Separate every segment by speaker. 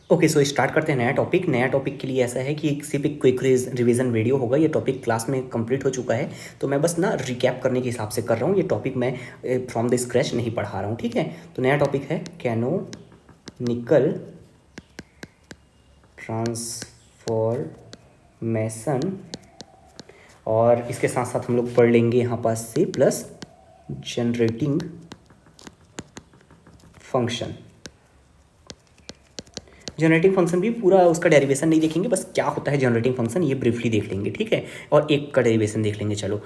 Speaker 1: Okay, so start करते हैं नया टॉपिक। नया टॉपिक के लिए ऐसा है कि सिर्फ एक क्विक रिवीजन वीडियो होगा। ये टॉपिक क्लास में कंप्लीट हो चुका है, तो मैं बस ना रिकैप करने के हिसाब से कर रहा हूँ। ये टॉपिक मैं फ्रॉम द स्क्रैच नहीं पढ़ा रहा हूँ, ठीक है। तो नया टॉपिक है कैनोनिकल ट्रांसफॉर्मेशन, और इसके साथ साथ हम लोग पढ़ लेंगे यहाँ पास से plus generating function. Generating function भी पूरा उसका डेरिवेशन नहीं देखेंगे, बस क्या होता है जनरेटिंग फंक्शन ये ब्रीफली देख लेंगे, ठीक है। और एक का डेरिवेशन देख लेंगे। चलो,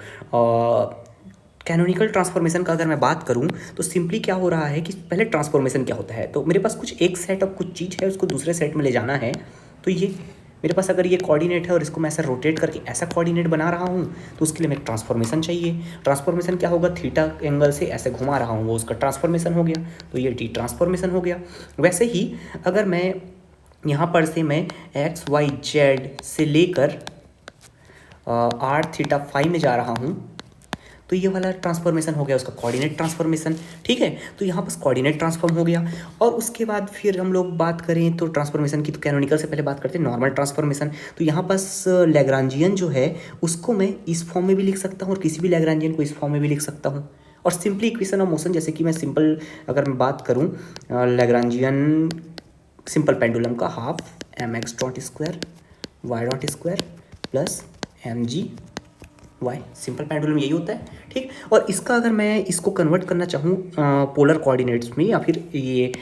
Speaker 1: कैनोनिकल ट्रांसफॉर्मेशन का अगर मैं बात करूं तो सिंपली क्या हो रहा है कि पहले ट्रांसफॉर्मेशन क्या होता है। तो मेरे पास कुछ एक सेट ऑफ कुछ चीज़ है, उसको दूसरे सेट में ले जाना है। तो ये मेरे पास अगर ये कोऑर्डिनेट है और इसको मैं ऐसा रोटेट करके ऐसा कोऑर्डिनेट बना रहा हूँ, तो उसके लिए मैं ट्रांसफॉर्मेशन चाहिए। ट्रांसफॉर्मेशन क्या होगा, थीटा एंगल से ऐसे घुमा रहा हूँ, वो उसका ट्रांसफॉर्मेशन हो गया। तो ये टी ट्रांसफॉर्मेशन हो गया। वैसे ही अगर मैं यहाँ पर से मैं एक्स वाई जेड से लेकर आर थीटा फाई में जा रहा हूँ, तो ये वाला ट्रांसफॉर्मेशन हो गया उसका कोऑर्डिनेट ट्रांसफॉर्मेशन, ठीक है। तो यहाँ बस कोऑर्डिनेट ट्रांसफॉर्म हो गया। और उसके बाद फिर हम लोग बात करें तो ट्रांसफॉर्मेशन की, तो कैनोनिकल से पहले बात करते हैं नॉर्मल ट्रांसफॉर्मेशन। तो यहाँ पास लैग्रांजियन जो है उसको मैं इस फॉर्म में भी लिख सकता हूँ और किसी भी लैग्रांजियन को इस फॉर्म में भी लिख सकता हूँ। और सिंपली इक्वेशन ऑफ मोशन, जैसे कि मैं सिंपल अगर मैं बात करूँ लैग्रांजियन सिंपल पेंडुलम का half M X dot square Y dot square plus M G Y, simple pendulum यही होता है, ठीक। और इसका अगर मैं इसको कन्वर्ट करना चाहूँ पोलर कोऑर्डिनेट्स में या फिर ये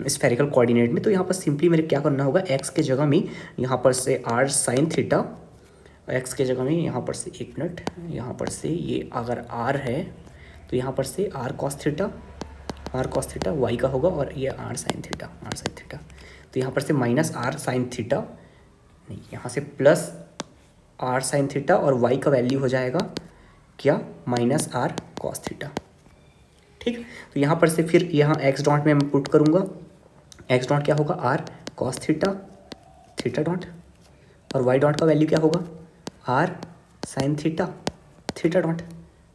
Speaker 1: स्फेरिकल कोऑर्डिनेट में, तो यहाँ पर सिंपली मेरे क्या करना होगा, एक्स के जगह में यहाँ पर से आर साइन थीटा, एक्स के जगह में यहाँ पर से एक मिनट, यहाँ पर से ये अगर आर है तो यहाँ पर से आर कॉस थीटा वाई का होगा, और ये आर साइन थीटा तो यहाँ पर से माइनस आर साइन थीटा, नहीं यहाँ से प्लस आर साइन थीटा, और वाई का वैल्यू हो जाएगा क्या, माइनस आर कॉस थीटा, ठीक। तो यहाँ पर से फिर यहाँ एक्स डॉट में मैं पुट करूँगा, एक्स डॉट क्या होगा, आर कॉस थीटा डॉट, और वाई डॉट का वैल्यू क्या होगा, आर साइन थीटा डॉट,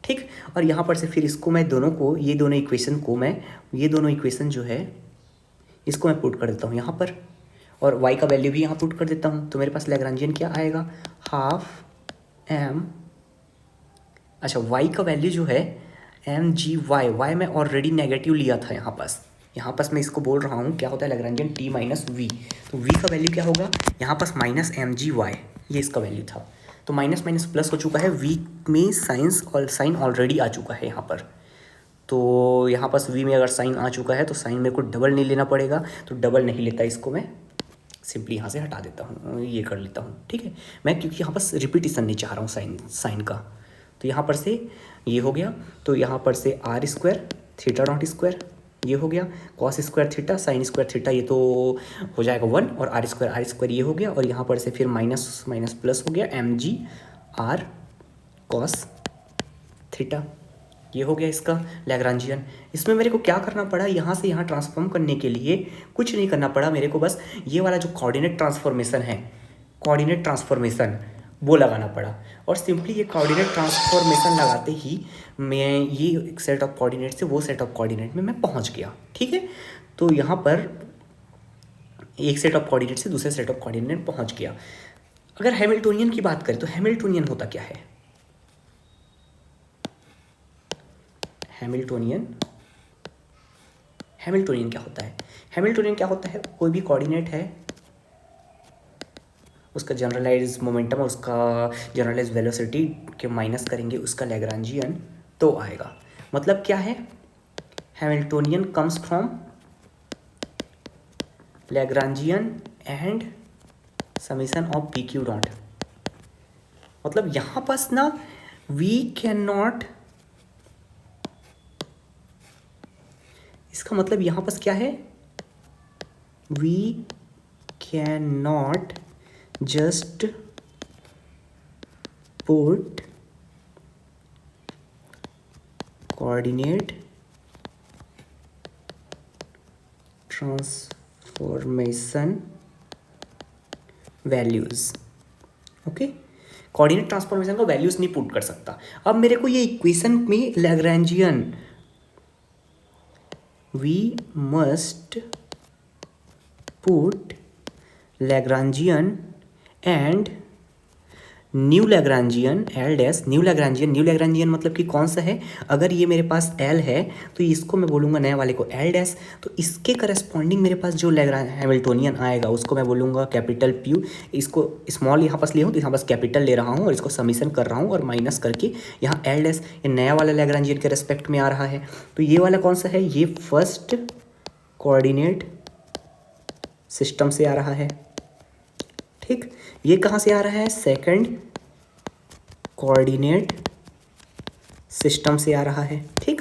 Speaker 1: ठीक। और यहाँ पर से फिर इसको मैं दोनों को, ये दोनों इक्वेशन जो है इसको मैं पुट कर देता हूँ यहाँ पर, और y का वैल्यू भी यहाँ पुट कर देता हूँ। तो मेरे पास लैग्रांजियन क्या आएगा, हाफ एम, अच्छा y का वैल्यू जो है एम जी वाई मैं ऑलरेडी नेगेटिव लिया था यहाँ पास मैं इसको बोल रहा हूँ क्या होता है लैग्रांजियन t माइनस वी। तो v का वैल्यू क्या होगा, यहाँ पास माइनस एम जी वाई, ये इसका वैल्यू था। तो माइनस माइनस प्लस हो चुका है, v में साइन ऑलरेडी आ चुका है यहाँ पर। तो यहाँ पास v में अगर साइन आ चुका है तो साइन मेरे को डबल नहीं लेना पड़ेगा, तो डबल नहीं लेता, इसको मैं सिंपली यहाँ से हटा देता हूँ, ये कर लेता हूँ, ठीक है। मैं क्योंकि यहाँ पर रिपीटिशन नहीं चाह रहा हूँ साइन का, तो यहाँ पर से ये हो गया। तो यहाँ पर से R square theta dot square ये हो गया, cos square theta sine square theta ये तो हो जाएगा 1, और आर स्क्वायर ये हो गया, और यहाँ पर से फिर माइनस माइनस प्लस हो गया M G R cos theta, ये हो गया इसका लैग्रांजियन। इसमें मेरे को क्या करना पड़ा, यहाँ से यहाँ ट्रांसफॉर्म करने के लिए कुछ नहीं करना पड़ा मेरे को, बस ये वाला जो कोऑर्डिनेट ट्रांसफॉर्मेशन वो लगाना पड़ा। और सिंपली ये कोऑर्डिनेट ट्रांसफॉर्मेशन लगाते ही मैं ये सेट ऑफ कोऑर्डिनेट से वो सेट ऑफ कोऑर्डिनेट में मैं पहुँच गया, ठीक है। तो यहाँ पर एक सेट ऑफ कोऑर्डिनेट से दूसरे सेट ऑफ कोऑर्डिनेट पहुँच गया। अगर हैमिल्टोनियन की बात करें तो हैमिल्टोनियन होता क्या है, हैमिल्टोनियन क्या होता है, हैमिल्टोनियन क्या होता है, कोई भी कोऑर्डिनेट है उसका जनरलाइज मोमेंटम और उसका जनरलाइज वेलोसिटी के माइनस करेंगे, उसका लैग्रांजियन तो आएगा। मतलब क्या है, Hamiltonian comes from Lagrangian and summation of P Q dot. मतलब यहाँ पास ना वी कैन नॉट, इसका मतलब यहाँ पास क्या है, we can not just put coordinate transformation values, okay. Coordinate transformation का वैल्यूज नहीं पुट कर सकता। अब मेरे को ये इक्वेशन में Lagrangian, we must put Lagrangian and new Lagrangian L dash new Lagrangian मतलब कि कौन सा है, अगर ये मेरे पास एल है तो इसको मैं बोलूँगा नए वाले को एल डैश, तो इसके करस्पॉन्डिंग मेरे पास जो हैमिल्टोनियन आएगा उसको मैं बोलूँगा कैपिटल प्यू। इसको स्मॉल यहाँ पास ले हूँ तो यहाँ पास कैपिटल ले रहा हूँ और इसको समीशन कर रहा हूँ और माइनस करके यहाँ एल डैश ये नया वाला लैग्रांजियन के रेस्पेक्ट में आ रहा है। तो ये वाला कौन सा है, ये फर्स्ट कोऑर्डिनेट सिस्टम से आ रहा है। ठीक, ये कहाँ से आ रहा है, सेकंड कोऑर्डिनेट सिस्टम से आ रहा है। ठीक,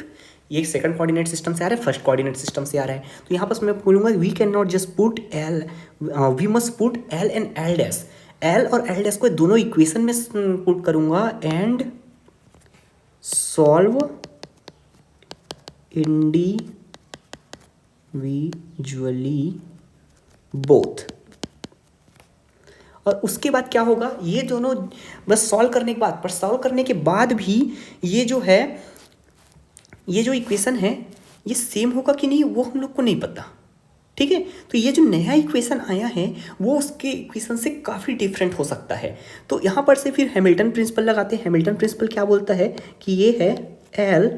Speaker 1: ये सेकंड कोऑर्डिनेट सिस्टम से आ रहा है, फर्स्ट कोऑर्डिनेट सिस्टम से आ रहा है। तो यहाँ पर मैं बोलूँगा we can not just put L, we must put L and L dash. L और एल डैश को दोनों इक्वेशन में पुट करूँगा एंड सॉल्व इंडिविजुअली बोथ। और उसके बाद क्या होगा, ये दोनों बस सॉल्व करने के बाद, पर सॉल्व करने के बाद भी ये जो है, ये जो इक्वेशन है ये सेम होगा कि नहीं वो हम लोग को नहीं पता। ठीक है, तो ये जो नया इक्वेशन आया है वो उसके इक्वेशन से काफ़ी डिफरेंट हो सकता है। तो यहाँ पर से फिर हैमिल्टन प्रिंसिपल लगाते हैं। हैमिल्टन प्रिंसिपल क्या बोलता है कि ये है L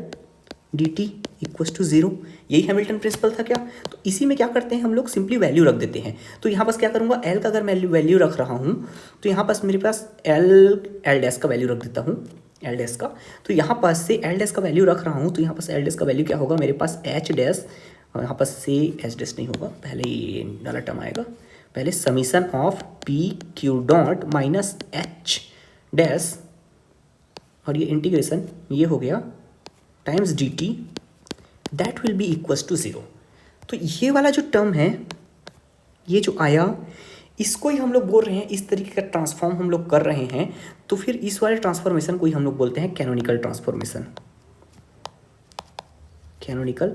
Speaker 1: D T equals to 0, यही हैमिल्टन प्रिंसिपल था क्या। तो इसी में क्या करते हैं हम लोग, सिंपली वैल्यू रख देते हैं। तो यहाँ पास क्या करूँगा, एल का अगर मैं वैल्यू रख रहा हूँ तो यहाँ पास मेरे पास एल डैश का वैल्यू रख देता हूँ, एल डैश का। तो यहाँ पास से एल डैश का वैल्यू रख रहा हूँ तो यहाँ पास एल डैश का वैल्यू क्या होगा, मेरे पास एच डैश, और यहाँ पास से एच डैश नहीं होगा, पहले ये वाला टर्म आएगा, पहले summation of P Q dot minus H dash, और ये इंटीग्रेशन ये हो गया times D T, that will be equals to 0। तो ये वाला जो टर्म है, ये जो आया, इसको ही हम लोग बोल रहे हैं, इस तरीके का ट्रांसफॉर्म हम लोग कर रहे हैं। तो फिर इस वाले ट्रांसफॉर्मेशन को ही हम लोग बोलते हैं कैनोनिकल ट्रांसफॉर्मेशन, कैनोनिकल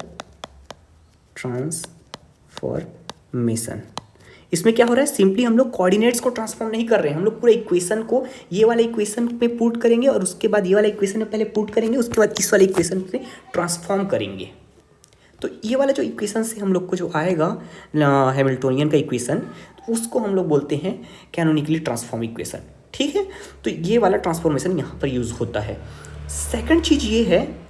Speaker 1: ट्रांसफॉर्मेशन। इसमें क्या हो रहा है, सिंपली हम लोग कोऑर्डिनेट्स को ट्रांसफॉर्म नहीं कर रहे हैं, हम लोग पूरे इक्वेशन को ये वाले इक्वेशन पे पुट करेंगे और उसके बाद ये वाला इक्वेशन में पहले पुट करेंगे, उसके बाद इस वाले इक्वेशन पे ट्रांसफॉर्म करेंगे। तो ये वाला जो इक्वेशन से हम लोग को जो आएगा हैमिल्टोनियन का इक्वेशन, तो उसको हम लोग बोलते हैं कैनोनिकली ट्रांसफॉर्म इक्वेशन। ठीक है, तो ये वाला ट्रांसफॉर्मेशन यहाँ पर यूज़ होता है। सेकंड चीज़ ये है,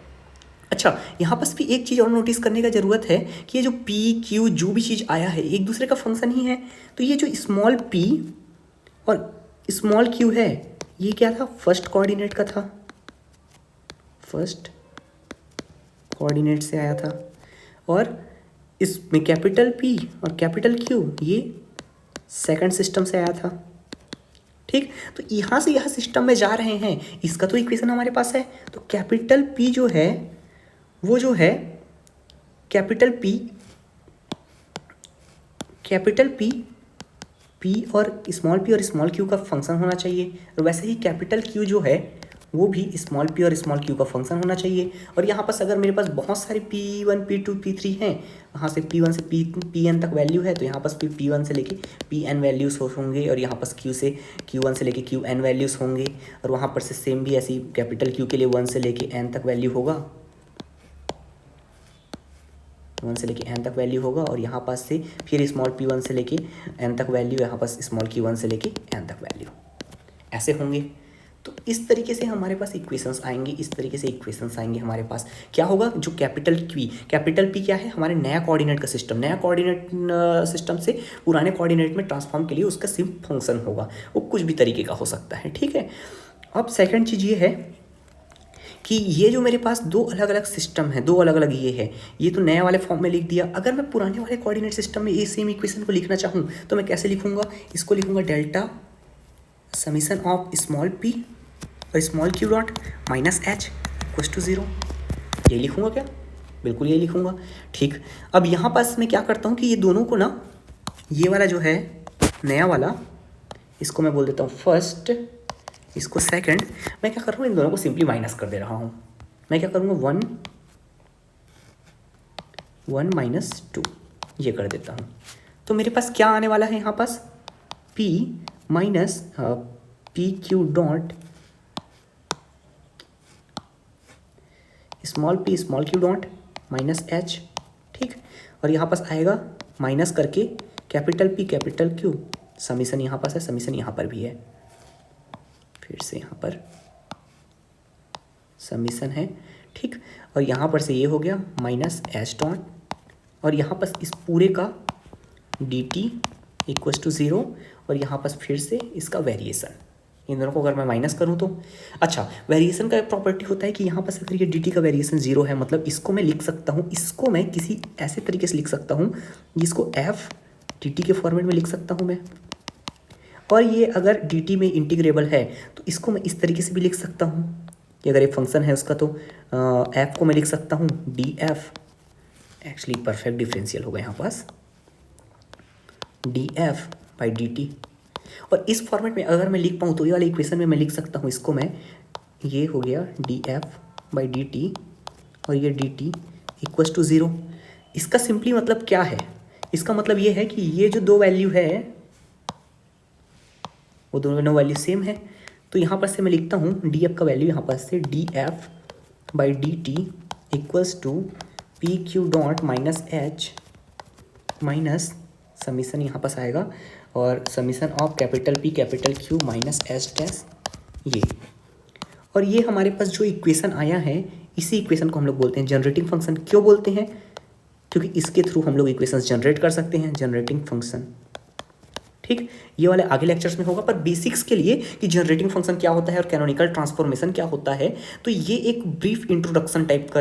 Speaker 1: अच्छा यहाँ पर भी एक चीज़ और नोटिस करने का ज़रूरत है कि ये जो पी क्यू जो भी चीज़ आया है एक दूसरे का फंक्शन ही है। तो ये जो स्मॉल पी और स्मॉल क्यू है ये क्या था, फर्स्ट कोऑर्डिनेट का था, फर्स्ट कोऑर्डिनेट से आया था, और इसमें कैपिटल पी और कैपिटल क्यू ये सेकंड सिस्टम से आया था। ठीक, तो यहाँ से यहाँ सिस्टम में जा रहे हैं, इसका तो इक्वेशन हमारे पास है। तो कैपिटल पी जो है वो जो है कैपिटल पी और स्मॉल क्यू का फंक्शन होना चाहिए, और वैसे ही कैपिटल क्यू जो है वो भी स्मॉल पी और स्मॉल क्यू का फंक्शन होना चाहिए। और यहाँ पास अगर मेरे पास बहुत सारे P1 P2 P3 हैं, वहाँ से P1 से Pn तक वैल्यू है, तो यहाँ पास P1 से लेके Pn वैल्यूज़ होंगे, और यहाँ पास Q से Q1 से लेके Qn वैल्यूज़ होंगे, और वहाँ पर से सेम भी ऐसी कैपिटल Q के लिए 1 से लेके n तक वैल्यू होगा, 1 से लेके n तक वैल्यू होगा, और यहाँ पास से फिर स्मॉल P1 से लेके n तक वैल्यू, यहाँ पास स्मॉल Q1 से लेके n तक वैल्यू, ऐसे होंगे। तो इस तरीके से हमारे पास इक्वेशंस आएंगे, इस तरीके से इक्वेशंस आएंगे हमारे पास। क्या होगा, जो कैपिटल पी क्या है, हमारे नया कोऑर्डिनेट का सिस्टम, नया कोऑर्डिनेट सिस्टम से पुराने कोऑर्डिनेट में ट्रांसफॉर्म के लिए उसका सिर्फ फंक्शन होगा, वो कुछ भी तरीके का हो सकता है। ठीक है, अब सेकंड चीज़ ये है कि ये जो मेरे पास दो अलग अलग सिस्टम है, दो अलग अलग ये है, ये तो नया वाले फॉर्म में लिख दिया। अगर मैं पुराने वाले कोऑर्डिनेट सिस्टम में ये सेम इक्वेशन को लिखना चाहूँ तो मैं कैसे लिखूँगा, इसको लिखूँगा delta summation of small P और small Q dot minus H equals to 0, यही लिखूँगा क्या, बिल्कुल यही लिखूँगा। ठीक, अब यहाँ पास मैं क्या करता हूँ कि ये दोनों को ना, ये वाला जो है नया वाला, इसको मैं बोल देता हूँ फर्स्ट, इसको सेकंड, मैं क्या कर रहा हूँ, इन दोनों को सिंपली माइनस कर दे रहा हूँ। मैं क्या करूँगा, 1 माइनस 2 ये कर देता हूँ। तो मेरे पास क्या आने वाला है यहाँ पास, P minus P Q dot small Q dot minus H. ठीक, और यहाँ पास आएगा माइनस करके capital P capital Q summation यहाँ पास है, समीशन यहाँ पर भी है, फिर से यहाँ पर समीशन है, ठीक। और यहाँ पर से ये हो गया माइनस एच डॉट, और यहाँ पर इस पूरे का डी टी इक्वल्स टू 0, और यहाँ पर फिर से इसका वेरिएशन, इन दोनों को अगर मैं माइनस करूँ तो अच्छा, वेरिएशन का एक प्रॉपर्टी होता है कि यहाँ पर अगर ये डी टी का वेरिएशन 0 है, मतलब इसको मैं लिख सकता हूँ, इसको मैं किसी ऐसे तरीके से लिख सकता हूँ जिसको एफ डी टी के फॉर्मेट में लिख सकता हूँ मैं। और ये अगर डी टी में इंटीग्रेबल है तो इसको मैं इस तरीके से भी लिख सकता हूँ कि अगर एक फंक्शन है उसका तो एफ को मैं लिख सकता हूँ D F, actually perfect differential होगा यहाँ पास, D F by D T. और इस फॉर्मेट में अगर मैं लिख पाऊँ तो ये वाले इक्वेशन में मैं लिख सकता हूँ इसको मैं, ये हो गया D F by D T और ये डी टी इक्वल्स टू 0। इसका सिंपली मतलब क्या है, इसका मतलब ये है कि ये जो दो वैल्यू है वो दोनों वैल्यू सेम है, तो यहाँ पर से मैं लिखता हूँ डी एफ का वैल्यू यहाँ पर से D F by D T equals to P Q dot minus H minus summation यहाँ पास आएगा और summation of capital P capital Q minus H dash ये। और ये हमारे पास जो इक्वेशन आया है इसी इक्वेशन को हम लोग बोलते हैं जनरेटिंग फंक्शन। क्यों बोलते हैं? क्योंकि इसके थ्रू हम लोग इक्वेशंस जनरेट कर सकते हैं, जनरेटिंग फंक्शन। ठीक, ये वाले आगे लेक्चर्स में होगा, पर बेसिक्स के लिए कि जनरेटिंग फंक्शन क्या होता है और कैनोनिकल ट्रांसफॉर्मेशन क्या होता है, तो ये एक ब्रीफ इंट्रोडक्शन टाइप का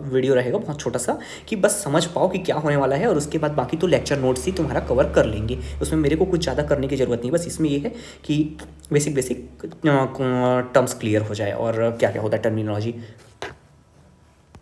Speaker 1: वीडियो रहेगा, बहुत छोटा सा, कि बस समझ पाओ कि क्या होने वाला है, और उसके बाद बाकी तो लेक्चर नोट्स ही तुम्हारा कवर कर लेंगे, उसमें मेरे को कुछ ज़्यादा करने की ज़रूरत नहीं। बस इसमें ये है कि बेसिक टर्म्स क्लियर हो जाए और क्या क्या होता है टर्मिनोलॉजी।